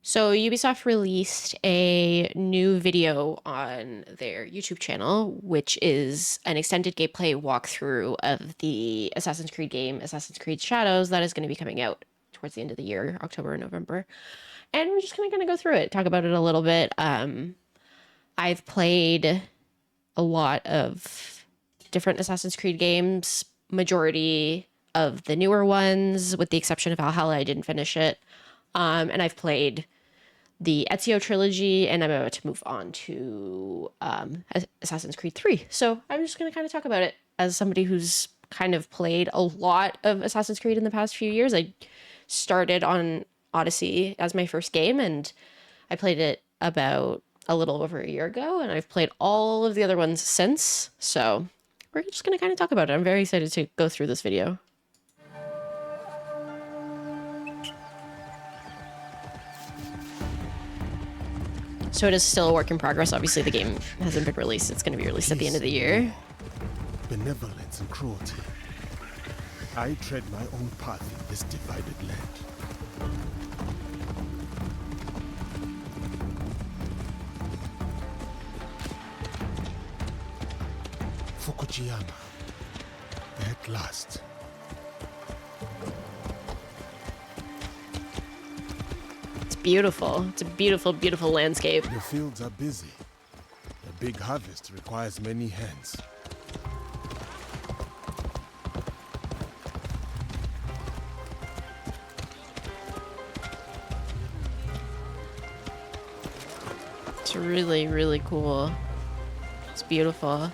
So Ubisoft released a new video on their YouTube channel, which is an extended gameplay walkthrough of the Assassin's Creed game, Assassin's Creed Shadows, that is going to be coming out towards the end of the year, October and November. And we're just going to kind of go through it, talk about it a little bit. I've played a lot of different Assassin's Creed games, majority of the newer ones, with the exception of Valhalla. I didn't finish it. And I've played the Ezio trilogy, and I'm about to move on to Assassin's Creed 3. So I'm just going to kind of talk about it as somebody who's kind of played a lot of Assassin's Creed in the past few years. I started on Odyssey as my first game, and I played it about a little over a year ago, and I've played all of the other ones since. So we're just going to kind of talk about it. I'm very excited to go through this video. So it is still a work in progress. Obviously, the game hasn't been released. It's going to be released at the end of the year. Benevolence and cruelty. I tread my own path in this divided land. Fukujiyama. At last. Beautiful. It's a beautiful, beautiful landscape. The fields are busy. A big harvest requires many hands. It's really, really cool. It's beautiful.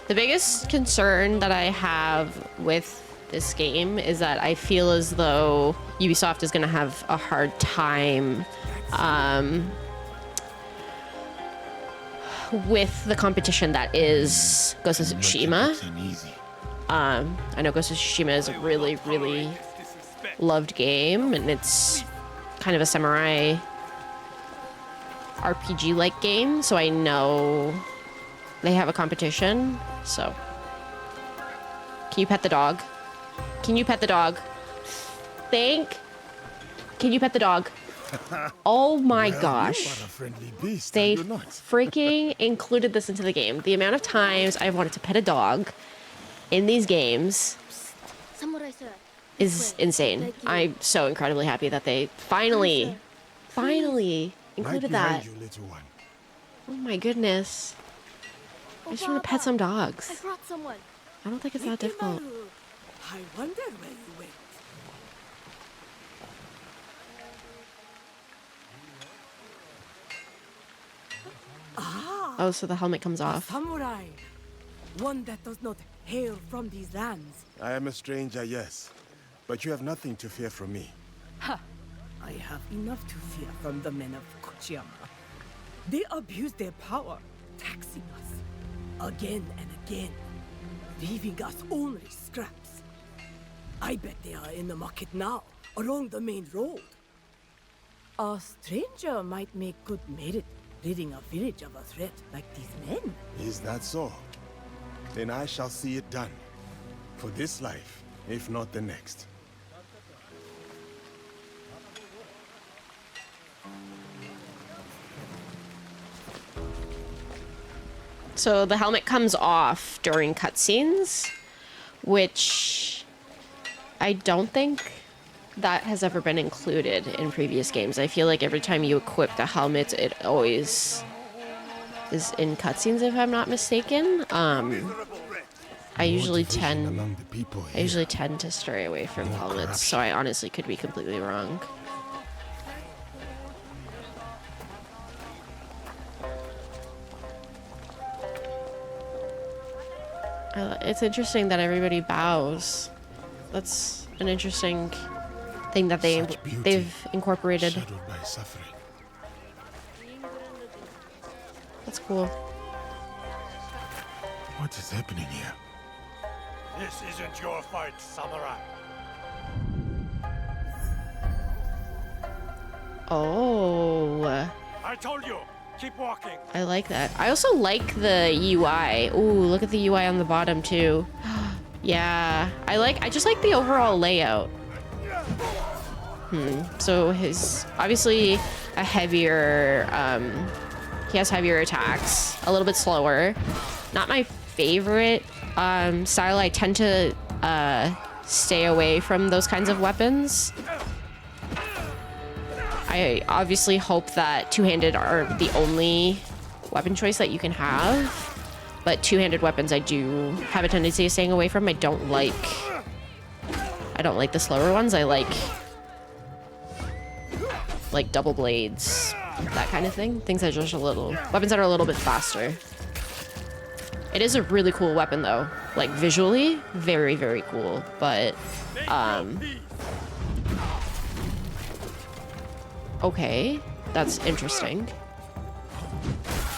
The biggest concern that I have with this game is that I feel as though Ubisoft is going to have a hard time with the competition that is Ghost of Tsushima. I know Ghost of Tsushima is a really, really loved game, and it's kind of a samurai RPG-like game, so I know they have a competition. So, can you pet the dog? Can you pet the dog? Can you pet the dog? Oh my gosh. They freaking included this into the game. The amount of times I've wanted to pet a dog in these games is insane. I'm so incredibly happy that they finally included that. Oh my goodness. I just want to pet some dogs. I don't think it's that difficult. I wonder where you went. Oh, so the helmet comes off. Samurai. One that does not hail from these lands. I am a stranger, yes. But you have nothing to fear from me. Ha! I have enough to fear from the men of Fukujiyama. They abuse their power, taxing us again and again, leaving us only scraps. I bet they are in the market now, along the main road. A stranger might make good merit, ridding a village of a threat like these men. Is that so? Then I shall see it done. For this life, if not the next. So the helmet comes off during cutscenes, which I don't think that has ever been included in previous games. I feel like every time you equip the helmet, it always is in cutscenes, if I'm not mistaken. I usually tend to stray away from helmets, so I honestly could be completely wrong. It's interesting that everybody bows. That's an interesting thing that they've incorporated. That's cool. What is happening here? This isn't your fight, samurai. Oh. I told you, keep walking. I like that. I also like the UI. Ooh, look at the UI on the bottom too. Yeah, I just like the overall layout. So his obviously a heavier. He has heavier attacks, a little bit slower. Not my favorite style. I tend to stay away from those kinds of weapons. I obviously hope that two-handed are the only weapon choice that you can have, but two-handed weapons I do have a tendency of staying away from. I don't like the slower ones. I like double blades, that kind of thing. Things that are just weapons that are a little bit faster. It is a really cool weapon though. Like visually, very, very cool, but okay, that's interesting.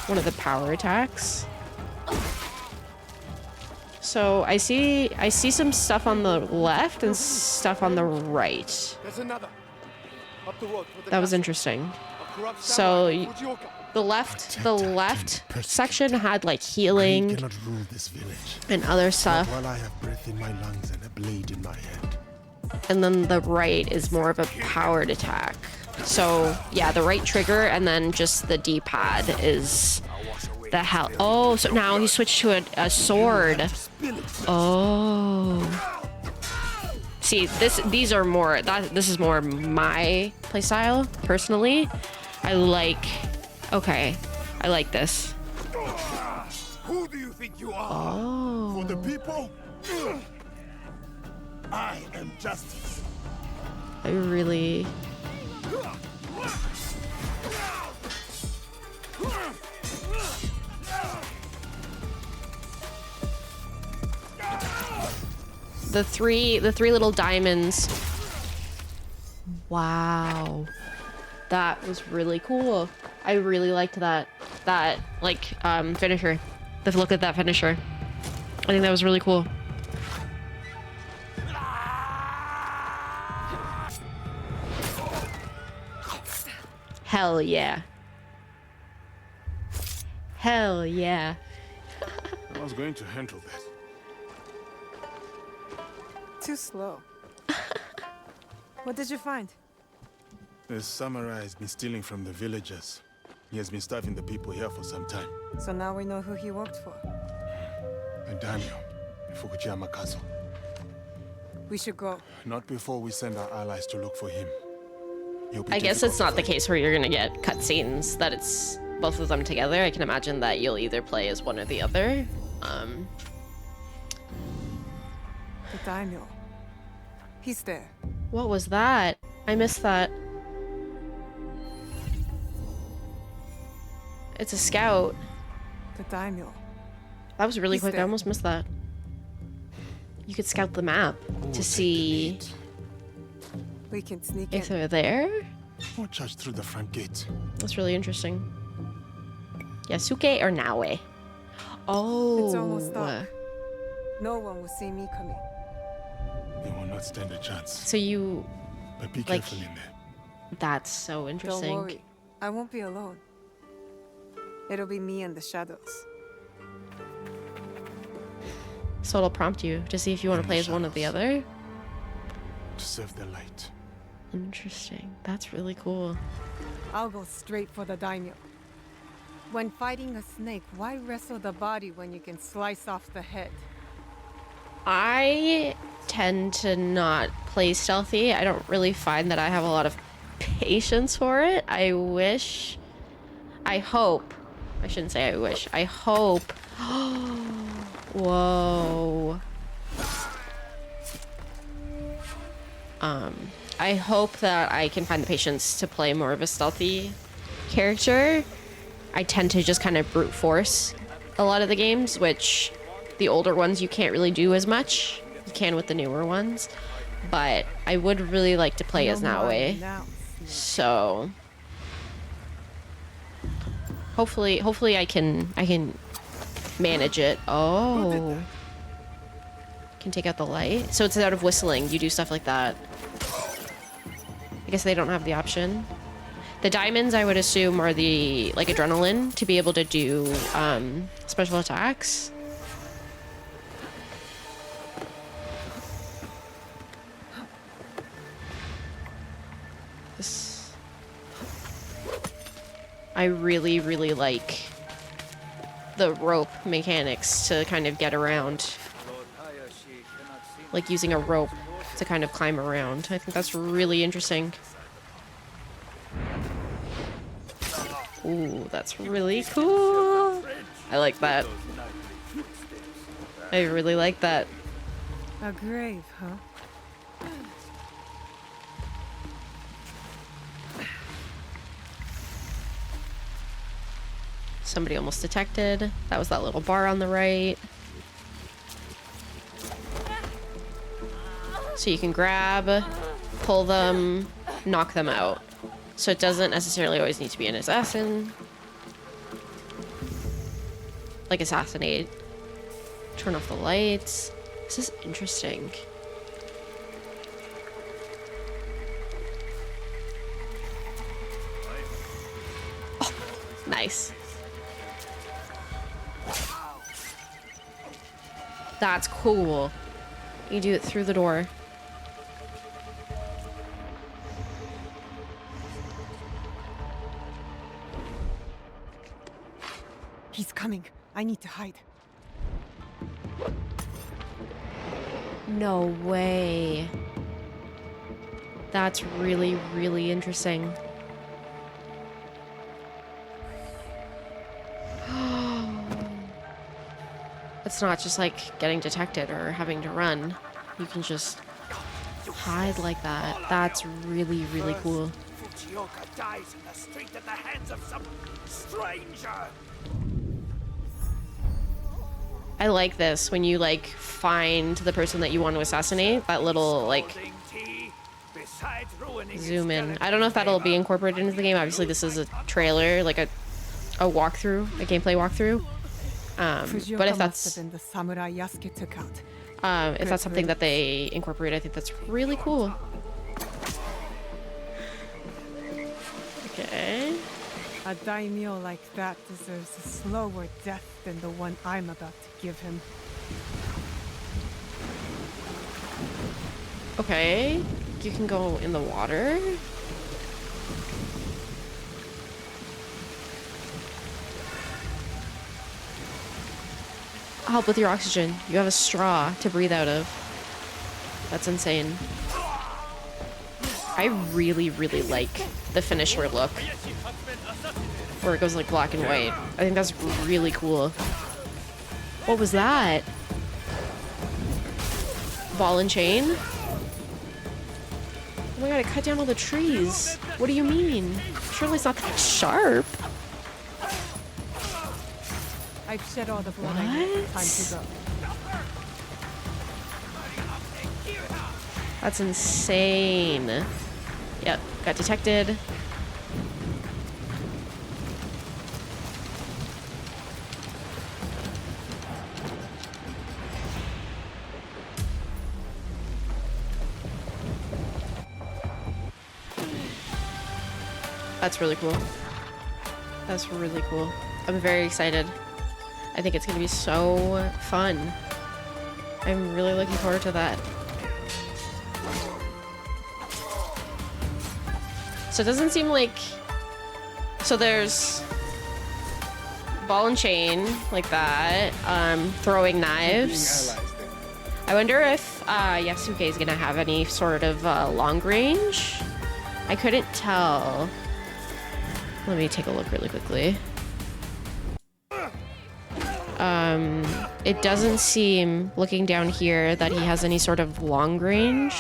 One of the power attacks. So I see some stuff on the left and stuff on the right. There's another. Up the road with the That was castle. interesting. A corrupt So samurai. Would you- the left section had like Greed healing cannot rule this village. and other stuff, While I have breath in my lungs and a blade in my head. and then the right is more of a powered attack. So yeah, the right trigger and then just the D-pad is the hell. Oh, so now he switched to a sword. Oh. See, this is more my playstyle personally. I like this. Who do you think you are? Oh. For the people, I am justice. I really. The three little diamonds. Wow. That was really cool. I really liked that finisher. The look at that finisher. I think that was really cool. Hell yeah. Hell yeah. I was going to handle that. Too slow. What did you find? The samurai has been stealing from the villagers. He has been starving the people here for some time. So now we know who he worked for. A daimyo in Fukuyama Castle. We should go. Not before we send our allies to look for him. I guess it's not the case where you're gonna get cutscenes that it's both of them together. I can imagine that you'll either play as one or the other. The daimyo. He's there. What was that? I missed that. It's a scout. The daimyo. That was really He's quick. I there. almost missed that. You could scout the map to see We can sneak if in. they're there. Or charge through the front gate. That's really interesting. Yasuke or Naue? Oh. It's almost dark. No one will see me coming. They will not stand a chance. So you... But be Like- careful in there. That's so interesting. Don't worry. I won't be alone. It'll be me and the shadows. So it'll prompt you to see if you want to play as one or the other. To serve the light. Interesting. That's really cool. I'll go straight for the daimyo. When fighting a snake, why wrestle the body when you can slice off the head? I tend to not play stealthy. I don't really find that I have a lot of patience for it. I hope. I shouldn't say I wish. I hope. Whoa. I hope that I can find the patience to play more of a stealthy character. I tend to just kind of brute force a lot of the games, which the older ones you can't really do as much. You can with the newer ones. But I would really like to play as No more Naue. now. So hopefully I can manage it. Oh. Can take out the light. So it's out of whistling. You do stuff like that. I guess they don't have the option. The diamonds, I would assume, are the like adrenaline to be able to do special attacks. I really, really like the rope mechanics to kind of get around. Like using a rope to kind of climb around. I think that's really interesting. Ooh, that's really cool. I like that. I really like that. A grave, huh? Somebody almost detected. That was that little bar on the right. So you can grab, pull them, knock them out. So it doesn't necessarily always need to be an assassin. Like assassinate. Turn off the lights. This is interesting. Oh, nice. That's cool. You do it through the door. He's coming. I need to hide. No way. That's really, really interesting. It's not just like getting detected or having to run. You can just hide like that. That's really, really cool. Fujioka dies in the street at the hands of some stranger. I like this when you like find the person that you want to assassinate. That little like zoom in. I don't know if that'll be incorporated into the game. Obviously, this is a trailer, like a walkthrough, a gameplay walkthrough. But if that's the samurai Yasuke took out. if that's something that they incorporate, I think that's really cool. Okay. A daimyo like that deserves a slower death than the one I'm about to give him. Okay. You can go in the water. Help with your oxygen. You have a straw to breathe out of. That's insane. I really, really like the finisher look. Where it goes like black and white. I think that's really cool. What was that? Ball and chain? Oh my god, it cut down all the trees. What do you mean? Surely it's not that sharp. I've shed all the blood I need. Time to go. That's insane. Yep, got detected. That's really cool. That's really cool. I'm very excited. I think it's gonna be so fun. I'm really looking forward to that. So it doesn't seem like... So there's ball and chain, like that. Throwing knives. I wonder if Yasuke is gonna have any sort of long range. I couldn't tell. Let me take a look really quickly. It doesn't seem, looking down here, that he has any sort of long range.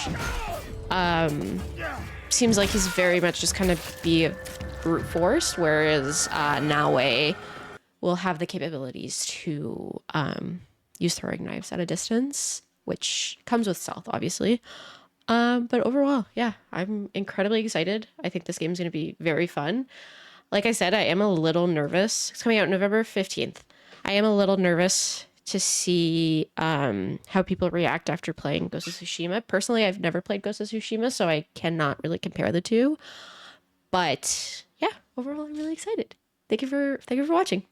Seems like he's very much just kind of be brute force, whereas Naue will have the capabilities to use throwing knives at a distance, which comes with stealth, obviously. But overall, yeah, I'm incredibly excited. I think this game's going to be very fun. Like I said, I am a little nervous. It's coming out November 15th. I am a little nervous to see how people react after playing Ghost of Tsushima. Personally, I've never played Ghost of Tsushima, so I cannot really compare the two. But yeah, overall, I'm really excited. Thank you for watching.